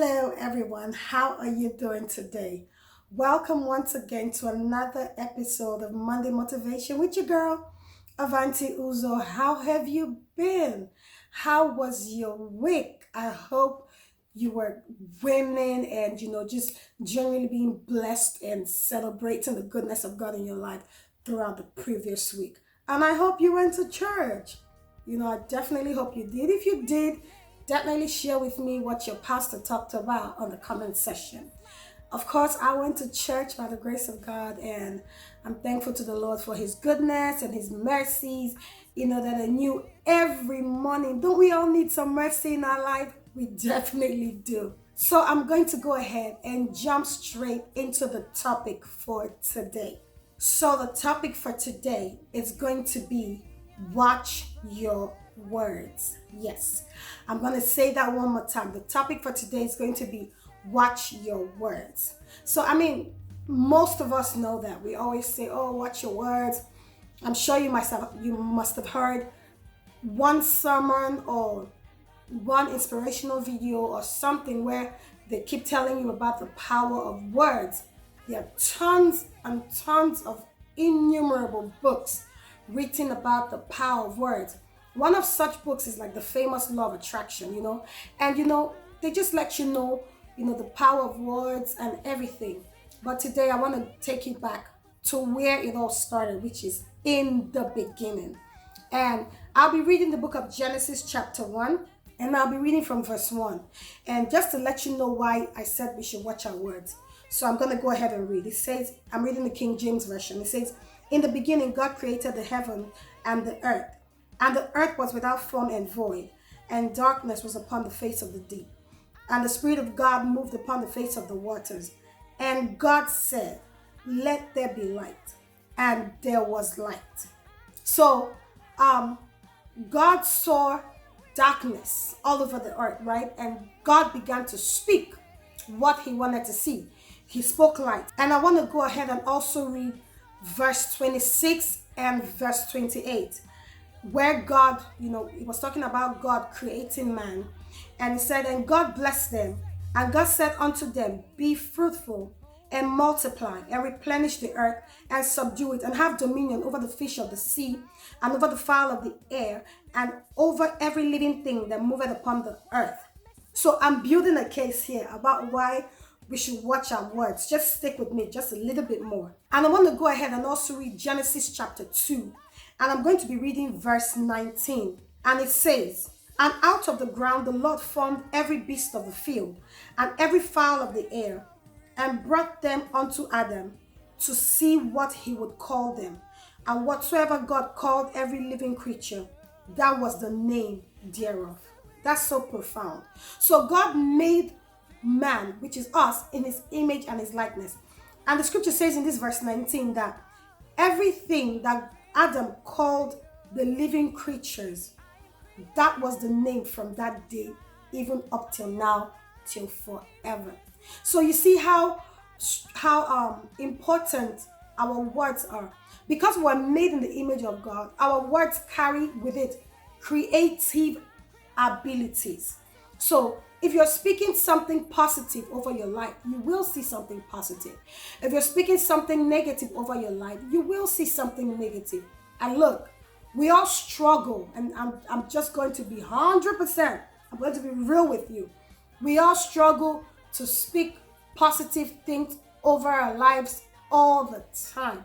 Hello, everyone. How are you doing today? Welcome once again to another episode of Monday Motivation with your girl, Avanti Uzo. How have you been? How was your week? I hope you were winning and, just genuinely being blessed and celebrating the goodness of God in your life throughout the previous week. And I hope you went to church. I definitely hope you did. If you did, definitely share with me what your pastor talked about on the comment section. Of course, I went to church by the grace of God, and I'm thankful to the Lord for his goodness and his mercies, that are new every morning. Don't we all need some mercy in our life? We definitely do. So I'm going to go ahead and jump straight into the topic for today. So the topic for today is going to be watch your words. Yes, I'm going to say that one more time. The topic for today is going to be watch your words. So, most of us know that. We always say, oh, watch your words. I'm sure you must have heard one sermon or one inspirational video or something where they keep telling you about the power of words. There are tons and tons of innumerable books written about the power of words. One of such books is like the famous Law of Attraction, and they just let the power of words and everything. But today I want to take you back to where it all started, which is in the beginning. And I'll be reading the book of Genesis chapter 1, and I'll be reading from verse 1. And just to let you know why I said we should watch our words. So I'm going to go ahead and read. It says, I'm reading the King James Version. It says, in the beginning, God created the heaven and the earth. And the earth was without form and void, and darkness was upon the face of the deep. And the Spirit of God moved upon the face of the waters. And God said, let there be light. And there was light. So, God saw darkness all over the earth, right? And God began to speak what he wanted to see. He spoke light. And I want to go ahead and also read verse 26 and verse 28, where God, it was talking about God creating man. And he said, and God blessed them. And God said unto them, be fruitful and multiply and replenish the earth and subdue it and have dominion over the fish of the sea and over the fowl of the air and over every living thing that moveth upon the earth. So I'm building a case here about why we should watch our words. Just stick with me just a little bit more. And I want to go ahead and also read Genesis chapter 2. And I'm going to be reading verse 19. And it says, and out of the ground the Lord formed every beast of the field and every fowl of the air, and brought them unto Adam to see what he would call them. And whatsoever God called every living creature, that was the name thereof. That's so profound. So God made man, which is us, in his image and his likeness. And the scripture says in this verse 19 that everything that Adam called the living creatures, that was the name from that day, even up till now, till forever. So you see how important our words are. Because we're made in the image of God, our words carry with it creative abilities. So if you're speaking something positive over your life, you will see something positive. If you're speaking something negative over your life, you will see something negative. And look, we all struggle, and I'm just going to be 100%, I'm going to be real with you. We all struggle to speak positive things over our lives all the time.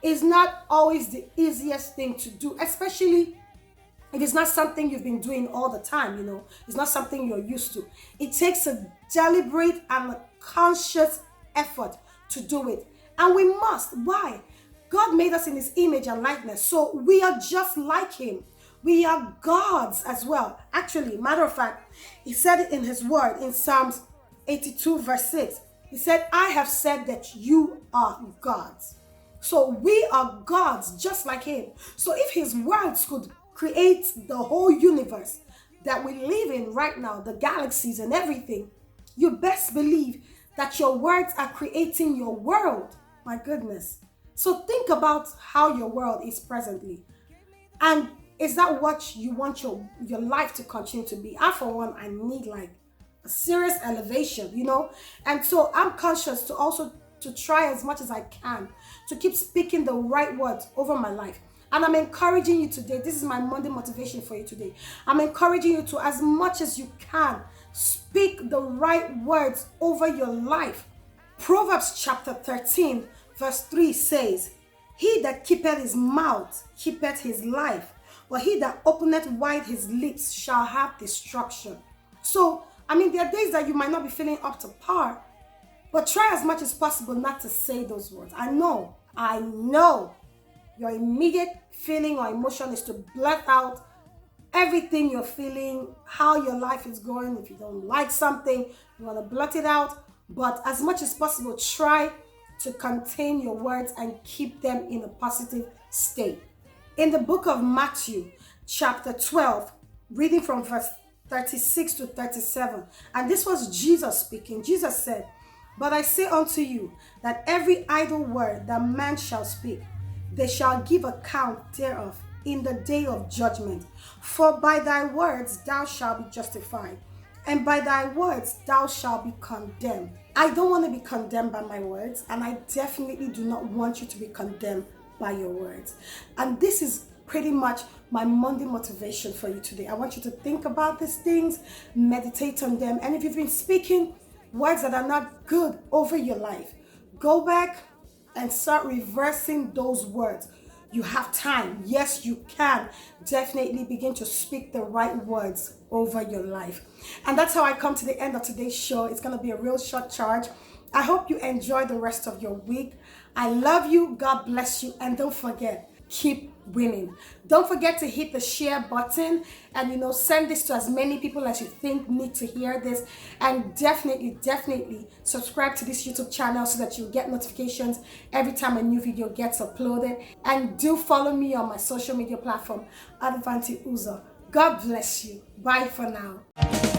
It's not always the easiest thing to do, especially if it's not something you've been doing all the time, it's not something you're used to. It takes a deliberate and a conscious effort to do it. And we must. Why? God made us in his image and likeness, so we are just like him. We are gods as well. Actually, matter of fact, he said it in his word in Psalms 82 verse 6. He said, I have said that you are gods. So we are gods just like him. So if his words could create the whole universe that we live in right now, the galaxies and everything, you best believe that your words are creating your world. My goodness. So think about how your world is presently. And is that what you want your life to continue to be? I, for one, I need like serious elevation, And so I'm conscious to also to try as much as I can to keep speaking the right words over my life. And I'm encouraging you today. This is my Monday motivation for you today. I'm encouraging you to, as much as you can, speak the right words over your life. Proverbs chapter 13, verse 3 says, "He that keepeth his mouth keepeth his life, but he that openeth wide his lips shall have destruction." So, there are days that you might not be feeling up to par, but try as much as possible not to say those words. I know your immediate feeling or emotion is to blurt out everything you're feeling, how your life is going. If you don't like something, you want to blurt it out. But as much as possible, try to contain your words and keep them in a positive state. In the book of Matthew, chapter 12, reading from verse 36 to 37, and this was Jesus speaking. Jesus said, "But I say unto you that every idle word that man shall speak, they shall give account thereof in the day of judgment. For by thy words thou shalt be justified, and by thy words thou shalt be condemned." I don't want to be condemned by my words, and I definitely do not want you to be condemned by your words. And this is pretty much my Monday motivation for you today. I want you to think about these things, meditate on them, and if you've been speaking words that are not good over your life, go back and start reversing those words. You have time. Yes, you can definitely begin to speak the right words over your life. And that's how I come to the end of today's show. It's going to be a real short charge. I hope you enjoy the rest of your week. I love you. God bless you. And don't forget, keep winning. Don't forget to hit the share button and send this to as many people as you think need to hear this. And definitely subscribe to this YouTube channel so that you get notifications every time a new video gets uploaded. And do follow me on my social media platform, Avantii. God bless you. Bye for now.